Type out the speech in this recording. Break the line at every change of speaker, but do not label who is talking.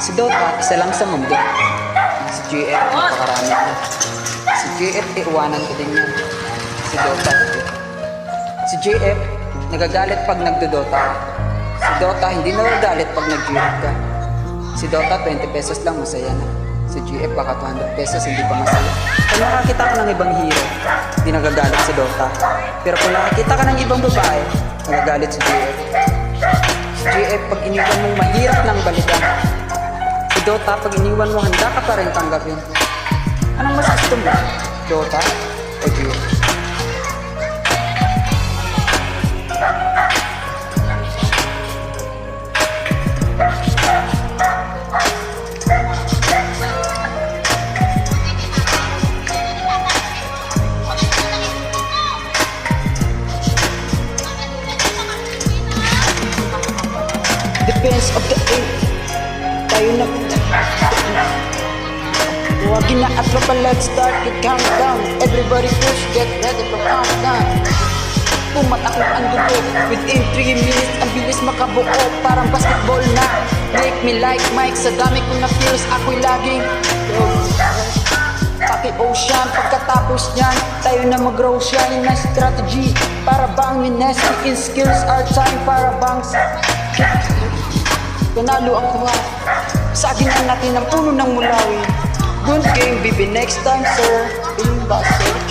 Si Dota, isa lang sa mundo. Si GF, napakarami na. Si GF, iiwanan ko din yan. Si Dota. Si GF, nagagalit pag nagdodota. Si Dota, hindi nagagalit pag nag-GF ka. Si Dota, 20 pesos lang, masaya na. Si GF, baka 200 pesos, hindi pa masaya. Pag nakakita ka ng ibang hero, hindi nagagalit si Dota. Pero kung nakakita ka ng ibang babae, nagagalit si GF. Si GF, pag iniwan mong mahirap lang balikan. Si Dota, pag iniwan mo, handa ka pa rin tanggapin. Anong mas gusto mo? Dota o GF? Depends of the eight. Tayo na. Huwag na at pa, let's start the countdown. Everybody push, get ready for countdown. Pumatak na ang dugo. Within 3 minutes, ang bilis makabuo. Parang basketball na. Make me like Mike. Sa dami ko na feels, ako'y laging Paki-ocean. Pagkatapos niyan, tayo na mag-grow shine na strategy. Para bang minesti in skills, our time. Para bang panalo ang kuha. Saginan natin ang puno ng mulawi. Good game, baby, next time, sir. Yung basa.